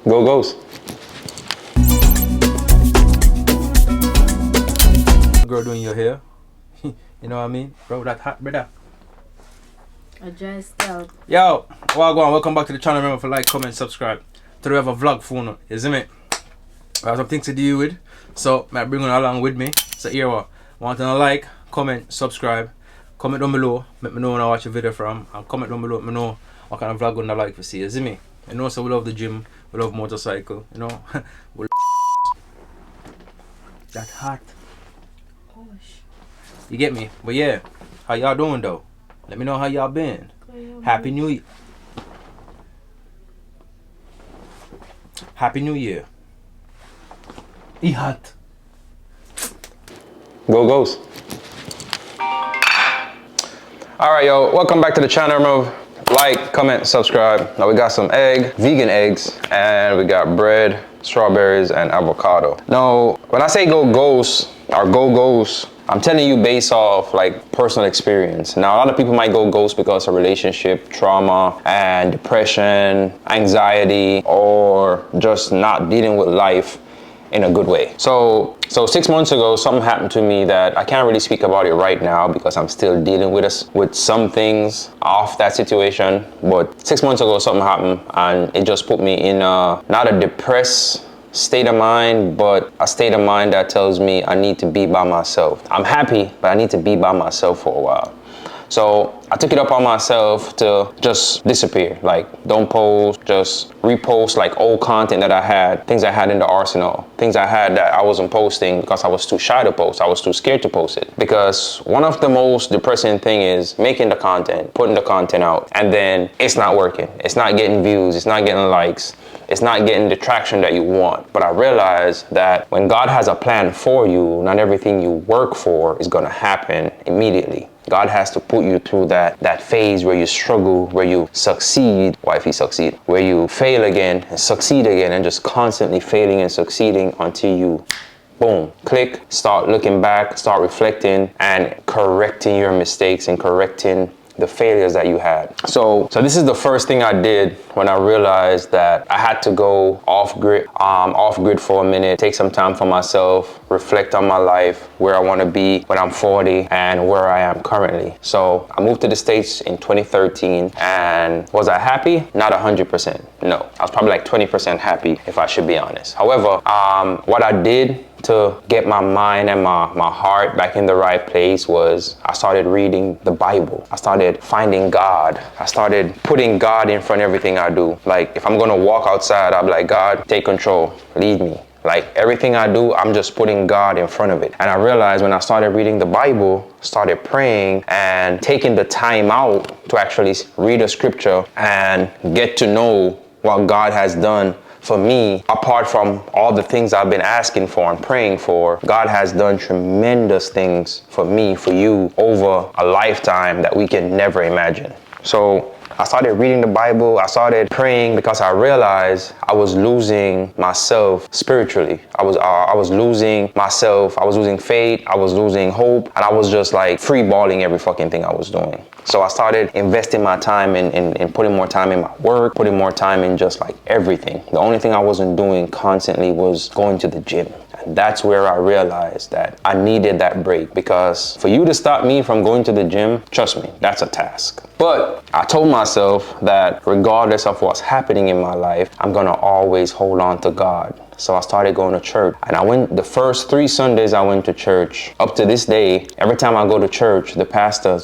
Go Ghost. Girl doing your hair. You know what I mean? Bro, that hot, brother. A dry scalp. Yo, welcome back to the channel. Remember to like, comment, subscribe. Today we have a vlog phone, you see me? I have some things to deal with, so I bring it along with me. So here what? Want to like, comment, subscribe, comment down below, let me know when I watch a video from, and comment down below, let me know what kind of vlog I like to see, you see me? You know, so we love the gym, we love motorcycle, you know. We that hot. Gosh. You get me? But yeah, how y'all doing though? Let me know how y'all been. Happy New Year. Happy New Year. He hot. Go Ghost. All right, yo, welcome back to the channel. Remember, like, comment, subscribe. Now we got some vegan eggs, and we got bread, strawberries, and avocado. Now, when I say go Ghost or go Ghost, I'm telling you based off like personal experience. Now, a lot of people might go ghost because of relationship trauma and depression, anxiety, or just not dealing with life in a good way. So 6 months ago, something happened to me that I can't really speak about it right now because I'm still dealing with some things off that situation. But 6 months ago, something happened and it just put me in not a depressed state of mind, but a state of mind that tells me I need to be by myself. I'm happy, but I need to be by myself for a while. So I took it up on myself to just disappear, like don't post, just repost like old content that I had, things I had in the arsenal, things I had that I wasn't posting because I was too shy to post, I was too scared to post it. Because one of the most depressing thing is making the content, putting the content out, and then it's not working. It's not getting views, it's not getting likes, it's not getting the traction that you want. But I realized that when God has a plan for you, not everything you work for is gonna happen immediately. God has to put you through that phase where you struggle, where you succeed, or if you succeed, where you fail again and succeed again, and just constantly failing and succeeding until you, boom, click, start looking back, start reflecting and correcting your mistakes and correcting the failures that you had. So this is the first thing I did when I realized that I had to go off grid for a minute, take some time for myself, reflect on my life, where I want to be when I'm 40 and where I am currently. So I moved to the States in 2013, and was I happy? Not 100%. No, I was probably like 20% happy if I should be honest. However, what I did to get my mind and my heart back in the right place was I started reading the Bible. I started finding God. I started putting God in front of everything I do. Like if I'm gonna walk outside, I'm like, God, take control, lead me. Like everything I do, I'm just putting God in front of it. And I realized when I started reading the Bible, started praying and taking the time out to actually read a scripture and get to know what God has done for me, apart from all the things I've been asking for and praying for, God has done tremendous things for me, for you, over a lifetime that we can never imagine. So I started reading the Bible, I started praying because I realized I was losing myself spiritually. I was losing myself, I was losing faith, I was losing hope, and I was just like free-balling every fucking thing I was doing. So I started investing my time in putting more time in my work, putting more time in just like everything. The only thing I wasn't doing constantly was going to the gym. And that's where I realized that I needed that break, because for you to stop me from going to the gym, trust me, that's a task. But I told myself that regardless of what's happening in my life, I'm gonna always hold on to God. So I started going to church, and I went the first 3 Sundays I went to church. Up to this day, every time I go to church, the pastor,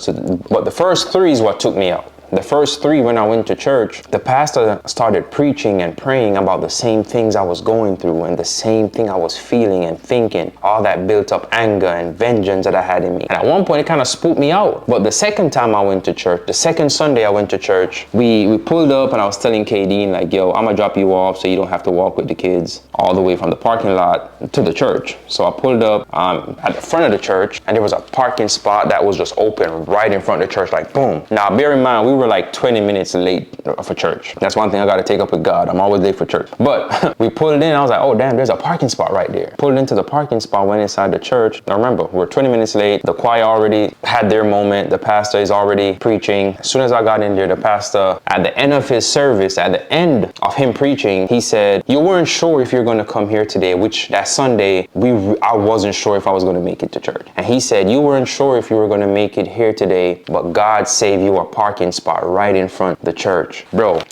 but the first 3 is what took me out. The first 3 when I went to church, the pastor started preaching and praying about the same things I was going through and the same thing I was feeling and thinking, all that built up anger and vengeance that I had in me. And at one point it kind of spooked me out. But the second time I went to church, the second Sunday I went to church, we pulled up and I was telling Kadeen like, yo, I'm gonna drop you off so you don't have to walk with the kids all the way from the parking lot to the church. So I pulled up at the front of the church, and there was a parking spot that was just open right in front of the church, like boom. Now bear in mind, we were were like 20 minutes late for church. That's one thing I got to take up with God. I'm always late for church. But we pulled in. I was like, oh, damn, there's a parking spot right there. Pulled into the parking spot, went inside the church. Now remember, we're 20 minutes late. The choir already had their moment. The pastor is already preaching. As soon as I got in there, the pastor, at the end of his service, at the end of him preaching, he said, you weren't sure if you're going to come here today, which that Sunday, I wasn't sure if I was going to make it to church. And he said, you weren't sure if you were going to make it here today, but God saved you a parking spot right in front of the church. Bro,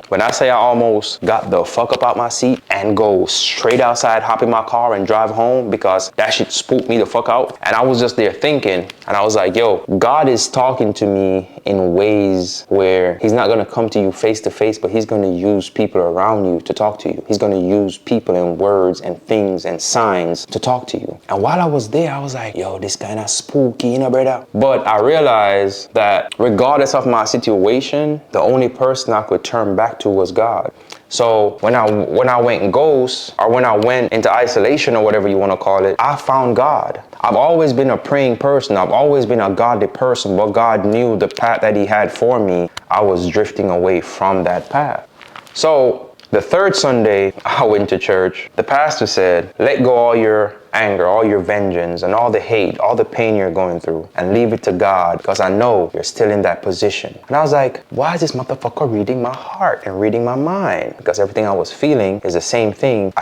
when I say I almost got the fuck up out my seat and go straight outside, hop in my car and drive home, because that shit spooked me the fuck out. And I was just there thinking, and I was like, yo, God is talking to me in ways where he's not going to come to you face to face, but he's going to use people around you to talk to you. He's going to use people and words and things and signs to talk to you. And while I was there, I was like, yo, this kind of spooky, you know, brother. But I realized that regardless of my situation, the only person I could turn back to was God. So when I went ghost, or when I went into isolation, or whatever you want to call it, I found God. I've always been a praying person. I've always been a godly person, but God knew the path that he had for me. I was drifting away from that path. So the third Sunday I went to church, the pastor said, let go all your anger, all your vengeance, and all the hate, all the pain you're going through, and leave it to God, because I know you're still in that position. And I was like, why is this motherfucker reading my heart and reading my mind? Because everything I was feeling is the same thing.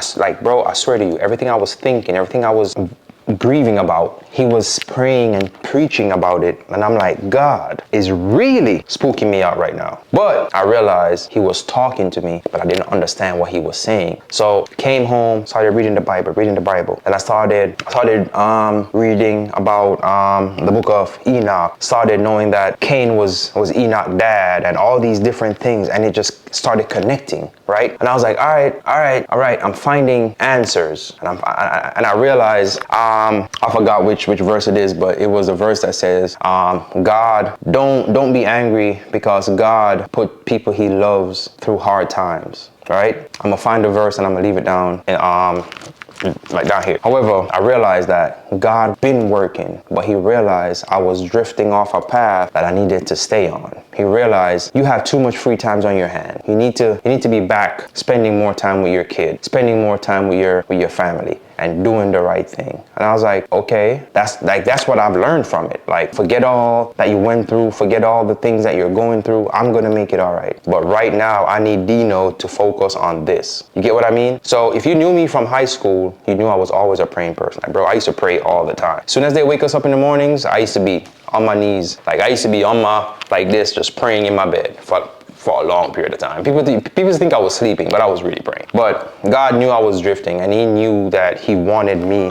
Bro, I swear to you, everything I was thinking, everything I was grieving about, he was praying and preaching about it. And I'm like, God is really spooking me out right now. But I realized he was talking to me, but I didn't understand what he was saying. So came home, started reading the Bible. And I started reading about the book of Enoch. Started knowing that Cain was Enoch's dad, and all these different things. And it just started connecting, right? And I was like, all right, I'm finding answers. And I realized, I forgot which verse it is, but it was a verse that says, God, don't be angry, because God put people he loves through hard times, right? I'm gonna find the verse and I'm gonna leave it down and like down here. However, I realized that God been working, but he realized I was drifting off a path that I needed to stay on. He realized you have too much free times on your hand. You need to be back spending more time with your kid, spending more time with your family, and doing the right thing. And I was like, okay, that's what I've learned from it. Like, forget all that you went through, forget all the things that you're going through. I'm gonna make it all right. But right now, I need Dino to focus on this. You get what I mean? So if you knew me from high school, you knew I was always a praying person. Like, bro, I used to pray all the time. As soon as they wake us up in the mornings, I used to be on my knees. Like, I used to be on like this, just praying in my bed for a long period of time. People think I was sleeping, but I was really praying. But God knew I was drifting, and he knew that he wanted me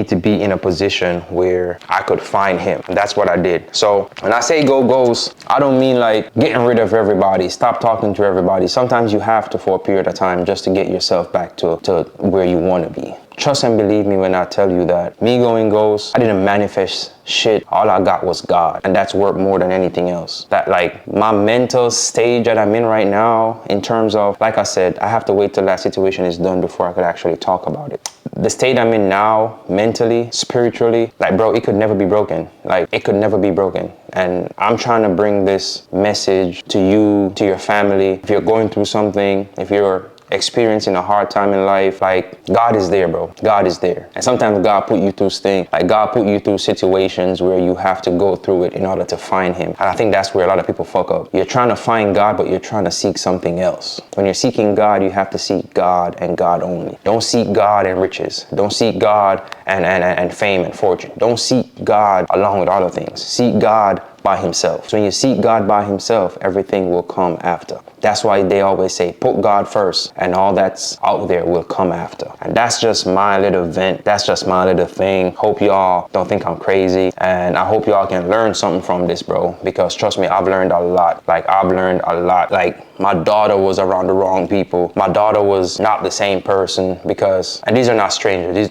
to be in a position where I could find him. And that's what I did. So when I say go ghost, I don't mean like getting rid of everybody, stop talking to everybody. Sometimes you have to for a period of time just to get yourself back to where you want to be. Trust and believe me when I tell you that me going ghost, I didn't manifest shit. All I got was God. And that's worth more than anything else. That, like, my mental stage that I'm in right now, in terms of, like I said, I have to wait till that situation is done before I could actually talk about it. The state I'm in now, mentally, spiritually, like, bro, it could never be broken. Like, it could never be broken. And I'm trying to bring this message to you, to your family. If you're going through something, if you're experiencing a hard time in life, like, God is there, bro. God is there. And sometimes God put you through things, like God put you through situations where you have to go through it in order to find him. And I think that's where a lot of people fuck up. You're trying to find God, but you're trying to seek something else. When you're seeking God, you have to seek God and God only. Don't seek God and riches. Don't seek God and fame and fortune. Don't seek God along with other things. Seek God by himself. So when you seek God by himself, everything will come after. That's why they always say, put God first, and all that's out there will come after. And that's just my little vent. That's just my little thing. Hope y'all don't think I'm crazy. And I hope y'all can learn something from this, bro. Because trust me, I've learned a lot. Like, I've learned a lot. Like, my daughter was around the wrong people. My daughter was not the same person, because, and these are not strangers.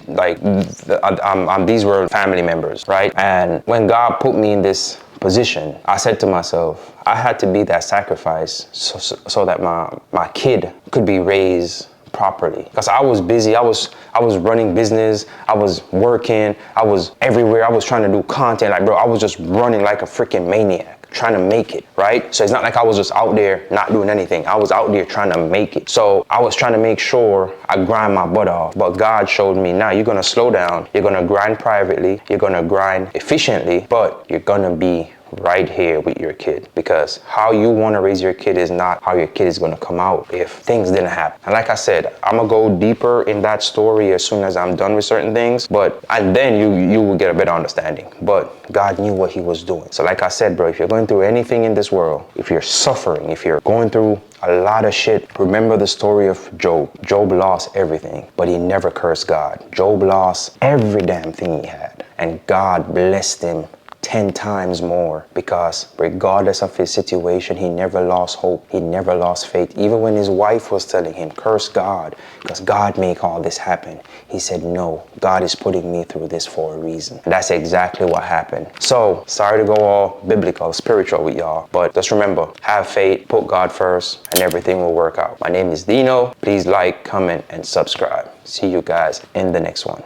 These were family members, right? And when God put me in this position, I said to myself, I had to be that sacrifice so that my kid could be raised properly. Because I was busy, I was running business, I was working, I was everywhere, I was trying to do content. Like, bro, I was just running like a freaking maniac. trying to make it, right? So it's not like I was just out there not doing anything. I was out there trying to make it. So I was trying to make sure I grind my butt off. But God showed me, now you're gonna slow down. You're gonna grind privately. You're gonna grind efficiently, but you're gonna be right here with your kid, because how you want to raise your kid is not how your kid is going to come out if things didn't happen. And like I said, I'm gonna go deeper in that story as soon as I'm done with certain things, and then you will get a better understanding. But God knew what he was doing. So like I said, bro, if you're going through anything in this world, if you're suffering, if you're going through a lot of shit, remember the story of Job. Job lost everything, but he never cursed God. Job lost every damn thing he had, and God blessed him 10 times more, because regardless of his situation, he never lost hope. He never lost faith. Even when his wife was telling him, curse God, because God make all this happen, he said, no, God is putting me through this for a reason. And that's exactly what happened. So sorry to go all biblical, spiritual with y'all, but just remember, have faith, put God first, and everything will work out. My name is Dino. Please like, comment, and subscribe. See you guys in the next one.